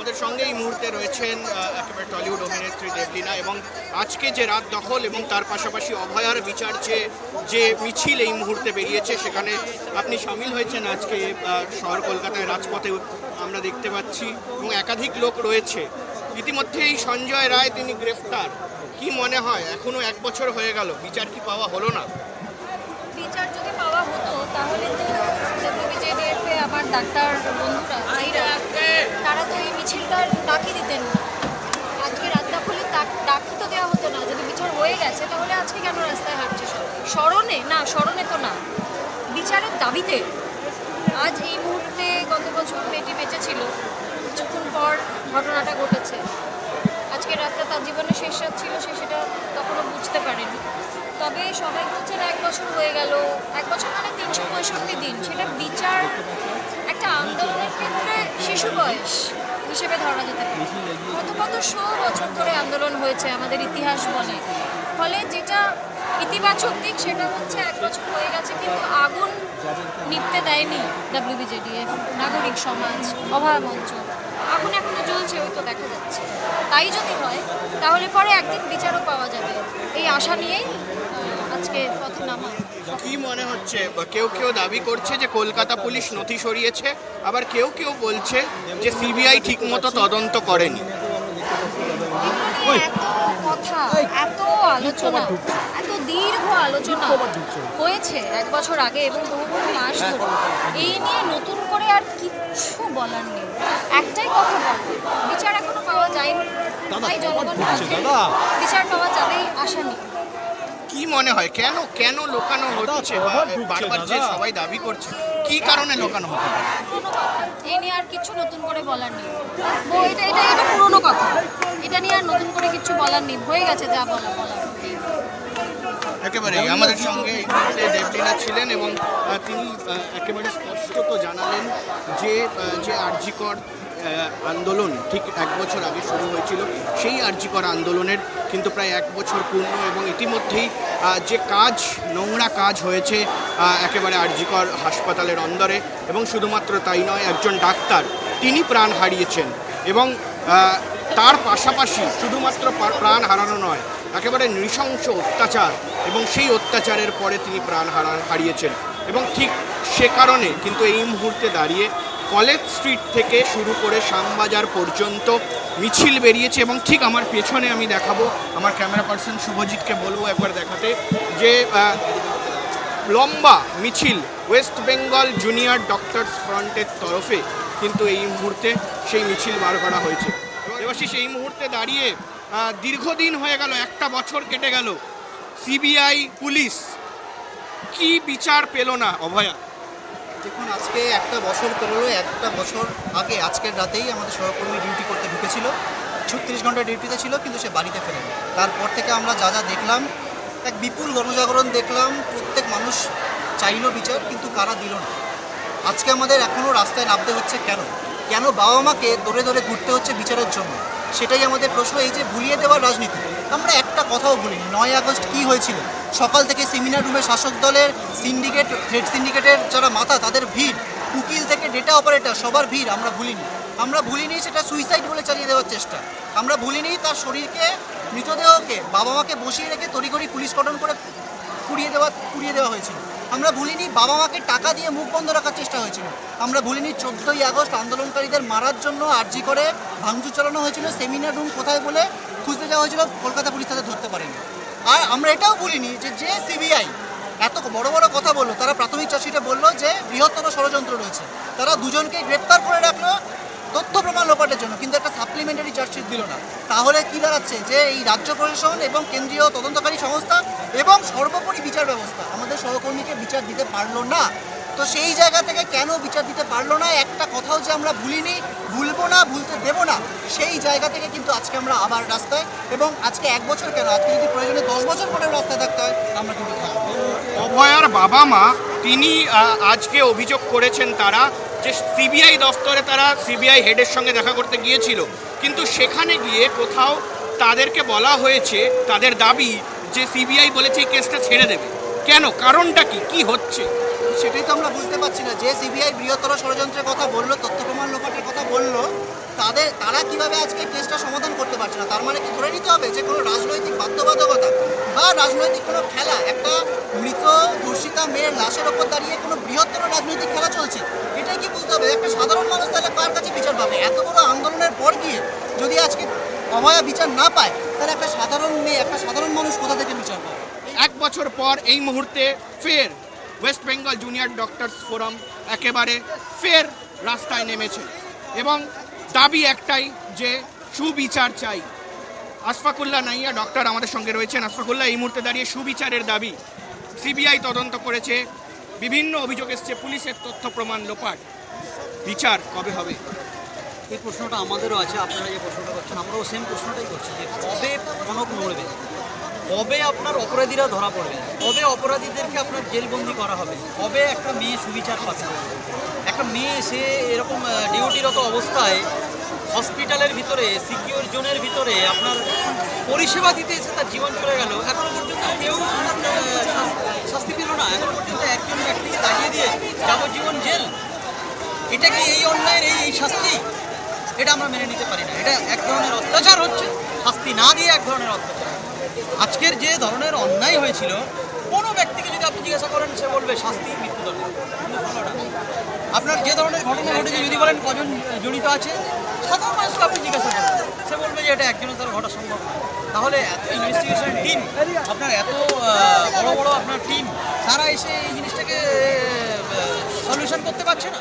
আমাদের সঙ্গে এই মুহূর্তে রয়েছেন একেবারে টলিউড অভিনেত্রী দেবলীনা, এবং আজকে যে রাত দখল এবং তার পাশাপাশি অভয়ার বিচার যে মিছিল এই মুহূর্তে বেরিয়েছে, সেখানে আপনি সামিল হয়েছেন। আজকে শহর কলকাতায় রাজপথে আমরা দেখতে পাচ্ছি এবং একাধিক লোক রয়েছে। ইতিমধ্যেই সঞ্জয় রায় তিনি গ্রেফতার। কি মনে হয়, এখনো 1 বছর হয়ে গেল, বিচার কি পাওয়া হলো না? বিচার যদি পাওয়া হতো তাহলে তো WBJDF আমার ডাক্তার বন্ধুরা তারা তো এই মিছিলটা ডাকি দিতেন না। আজকে রাত দখলে ডাকি তো দেওয়া হতো না। যদি বিচার হয়ে গেছে তাহলে আজকে কেন রাস্তায় হাঁটছে? স্মরণে তো না, বিচারের দাবিতে। আজ এই মুহূর্তে গত বছর মেয়েটি বেঁচে ছিল, কিছুক্ষণ পর ঘটনাটা ঘটেছে। আজকে রাতটা তার জীবনের শেষ রাত ছিল, সে সেটা তখনও বুঝতে পারেনি। তবে সবাই বলছেন 1 বছর হয়ে গেল। 1 বছর মানে 365 দিন। সেটা বিচার একটা আন্দোলনের ক্ষেত্রে শিশু বয়স হিসেবে ধরা যেতে পারে। কত 100 বছর ধরে আন্দোলন হয়েছে আমাদের ইতিহাস বলে। ফলে যেটা ইতিবাচক দিক সেটা হচ্ছে 1 বছর হয়ে গেছে, কিন্তু আগুন নিভতে দেয়নি WBJDF, নাগরিক সমাজ, অভয়া মঞ্চ। আগুন এখনো জ্বলছে, ওই তো দেখা যাচ্ছে। তাই যদি হয় তাহলে পরে একদিন বিচারও পাওয়া যাবে, এই আশা নিয়েই আজকে পথে নামা। কি মনে হচ্ছে? কেউ দাবি করছে যে কলকাতা পুলিশ নথি সরিয়েছে, আবার কেউ বলছে যে CBI ঠিকমতো তদন্ত করেনি। এত কথা, এত আলোচনা, এত দীর্ঘ আলোচনা হয়েছে 1 বছর আগে এবং বহু মাস ধরে। এই নিয়ে নতুন করে আর কিচ্ছু বলার নেই। একটাই কথা বলবো, বিচার এখনো পাওয়া যায়নি। তাই জনগণ বিচার পাওয়া যাবেই আশা নেই। কি মনে হয় কেন লোকানো হচ্ছে? বারবার যে সবাই দাবি করছে, কি কারণে লোকানো হতে পারে? পুরোনো কথা, এই নিয়ে আর কিছু নতুন করে বলার নেই। এটা পুরোনো কথা, এটা নিয়ে আর নতুন করে কিছু বলার নেই। হয়ে গেছে যা বলার। একেবারে আমাদের সঙ্গে এই মুহূর্তে দেবলীনা ছিলেন এবং তিনি একেবারে স্পষ্টত জানালেন যে আরজিকর আন্দোলন ঠিক 1 বছর আগে শুরু হয়েছিল, সেই আরজিকর আন্দোলনের কিন্তু প্রায় 1 বছর পূর্ণ, এবং ইতিমধ্যেই যে নোংরা কাজ হয়েছে একেবারে আরজিকর হাসপাতালের অন্দরে, এবং শুধুমাত্র তাই নয়, একজন ডাক্তার তিনি প্রাণ হারিয়েছেন, এবং তার পাশাপাশি শুধুমাত্র প্রাণ হারানো নয়, একেবারে নৃশংস অত্যাচার, এবং সেই অত্যাচারের পরে তিনি প্রাণ হারিয়েছেন। এবং ঠিক সে কারণে কিন্তু এই মুহূর্তে দাঁড়িয়ে কলেজ স্ট্রিট থেকে শুরু করে শ্যামবাজার পর্যন্ত মিছিল বেরিয়েছে, এবং ঠিক আমার পেছনে আমি দেখাবো, আমার ক্যামেরা পার্সন শুভজিৎকে বলবো একবার দেখাতে, যে লম্বা মিছিল ওয়েস্ট বেঙ্গল জুনিয়র ডক্টরস ফ্রন্টের তরফে কিন্তু এই মুহূর্তে সেই মিছিল বার করা হয়েছে। দেবাশিস, এই মুহূর্তে দাঁড়িয়ে দীর্ঘদিন হয়ে গেল, 1টা বছর কেটে গেল, CBI পুলিশ কি বিচার পেল না অভয়া? দেখুন, আজকে 1টা বছর পেরোলো। 1টা বছর আগে আজকের রাতেই আমাদের সহকর্মী ডিউটি করতে ঢুকেছিল, 36 ঘন্টা ডিউটিতে ছিল, কিন্তু সে বাড়িতে ফেরেনি। তারপর থেকে আমরা যা দেখলাম, এক বিপুল গণজাগরণ দেখলাম। প্রত্যেক মানুষ চাইল বিচার, কিন্তু কারা দিল না। আজকে আমাদের এখনও রাস্তায় নামতে হচ্ছে। কেন বাবা মাকে ধরে ঘুরতে হচ্ছে বিচারের জন্য? সেটাই আমাদের প্রশ্ন। এই যে ভুলিয়ে দেওয়ার রাজনীতি, আমরা একটা কথাও ভুলিনি। 9 আগস্ট কী হয়েছিল? সকাল থেকে সেমিনার রুমে শাসক দলের থ্রেড সিন্ডিকেটের যারা মাথা, তাদের ভিড়, উকিল থেকে ডেটা অপারেটর, সবার ভিড় আমরা ভুলিনি। সেটা সুইসাইড বলে চালিয়ে দেওয়ার চেষ্টা। আমরা ভুলিনি তার শরীরকে, মৃতদেহকে বাবা মাকে বসিয়ে রেখে তড়িঘড়ি পুলিশ কর্ডন করে পুড়িয়ে দেওয়া হয়েছিল। আমরা ভুলিনি বাবা মাকে টাকা দিয়ে মুখ বন্ধ রাখার চেষ্টা হয়েছিল। আমরা ভুলিনি 14ই আগস্ট আন্দোলনকারীদের মারার জন্য আরজি করে ভাঙচুর চালানো হয়েছিল। সেমিনার রুম কোথায় বলে খুঁজতে যাওয়া হয়েছিল, কলকাতা পুলিশ তাদের ধরতে পারেনি। আর আমরা এটাও ভুলিনি যে CBI এত বড় কথা বললো, তারা প্রাথমিক চার্জশিটে বললো যে বৃহত্তর ষড়যন্ত্র রয়েছে। তারা দুজনকে গ্রেপ্তার করে রাখলো তথ্য প্রমাণ লোপাটের জন্য, কিন্তু একটা সাপ্লিমেন্টারি চার্জশিট দিল না। তাহলে কি দাঁড়াচ্ছে? যে এই রাজ্য প্রশাসন এবং কেন্দ্রীয় তদন্তকারী সংস্থা এবং সর্বোপরি বিচার ব্যবস্থা আমাদের সহকর্মীকে বিচার দিতে পারলো না। তো সেই জায়গা থেকে কেন বিচার দিতে পারলো না, একটা কথাও যে আমরা ভুলিনি, ভুলবো না, ভুলতে দেবো না, সেই জায়গা থেকে কিন্তু আজকে আমরা আবার রাস্তায়। এবং আজকে 1 বছর কেন, আজকে যদি প্রয়োজনে 10 বছর পরে রাস্তায় থাকতে হয়, আমরা কিন্তু থাকবো। অভয়ার বাবা মা তিনি আজকে অভিযোগ করেছেন তারা যে CBI দফতরে তারা CBI হেডের সঙ্গে দেখা করতে গিয়েছিল, কিন্তু সেখানে গিয়ে কোথাও তাদেরকে বলা হয়েছে, তাদের দাবি যে CBI বলেছে এই কেসটা ছেড়ে দেবে। কেন? কারণটা কি হচ্ছে? সেটাই তো আমরা বুঝতে পারছি না। যে সিবিআই বৃহত্তর ষড়যন্ত্রের কথা বললো, তথ্য প্রমাণ লোপাটের কথা বললো, তারা কিভাবে আজকে কেসটা সমাধান করতে পারছে না? তার মানে কি ধরে নিতে হবে যে কোনো রাজনৈতিক বাধ্যবাধকতা বা রাজনৈতিক কোনো খেলা, একটা মৃত ধর্ষিতা মেয়ের লাশের ওপর দাঁড়িয়ে কোনো বৃহত্তর রাজনৈতিক খেলা চলছে? এটাই কি বুঝতে হবে? একটা সাধারণ মানুষ তাহলে কার কাছে বিচার পাবে? এত বড় আন্দোলনের পর গিয়ে যদি আজকে অভয়া বিচার না পায়, তাহলে একটা সাধারণ মেয়ে, একটা সাধারণ মানুষ কোথা থেকে বিচার পাবে? 1 বছর পর এই মুহূর্তে ফের West Bengal junior doctors forum একেবারে ফের রাস্তায় নেমেছে এবং দাবি একটাই যে সুবিচার চাই। আশফাকুল্লাহ নাইয়া ডক্টর আমাদের সঙ্গে রয়েছেন। আশফাকুল্লাহ, এই মুহূর্তে দাঁড়িয়ে সুবিচারের দাবি। সিবিআই তদন্ত করেছে, বিভিন্ন অভিযোগ এসছে, পুলিশের তথ্য প্রমাণ লোপাট, বিচার কবে হবে? এই প্রশ্নটা আমাদেরও আছে। আপনারা যে প্রশ্নটা করছেন, আমরাও সেম প্রশ্নটাই করছি যে কবে কনক নড়বে, কবে আপনার অপরাধীরা ধরা পড়বে, কবে অপরাধীদেরকে আপনার জেলবন্দি করা হবে, কবে একটা মেয়ে সুবিচার পাবে। একটা মেয়ে সে এরকম ডিউটিরত অবস্থায় হসপিটালের ভিতরে, সিকিউর জোনের ভিতরে আপনার পরিষেবা দিতে এসে তার জীবন চলে গেল, এখনো পর্যন্ত কেউ শাস্তি পেল না। এখনো পর্যন্ত একজন ব্যক্তিকে দাঁড়িয়ে দিয়ে যাবজ্জীবন জেল, এটা কি এই অন্যায়ের এই শাস্তি? এটা আমরা মেনে নিতে পারি না। এটা এক ধরনের অত্যাচার হচ্ছে, শাস্তি না দিয়ে এক ধরনের অত্যাচার। আজকের যে ধরনের অন্যায় হয়েছিল, কোনো ব্যক্তিকে যদি আপনি জিজ্ঞাসা করেন, সে বলবে শাস্তি, মৃত্যুদণ্ড। কিন্তু হলো না। আপনার যে ধরনের ঘটনা ঘটেছে যদি বলেন কজন জড়িত আছে, সাধারণ মানুষকে আপনি জিজ্ঞাসা করেন, সে বলবে যে এটা একজনের দ্বারা ঘটা সম্ভব না। তাহলে এত ইনভেস্টিগেশন টিম, আপনার এত বড় বড় আপনার টিম, তারা এসে এই জিনিসটাকে সলিউশন করতে পারছে না।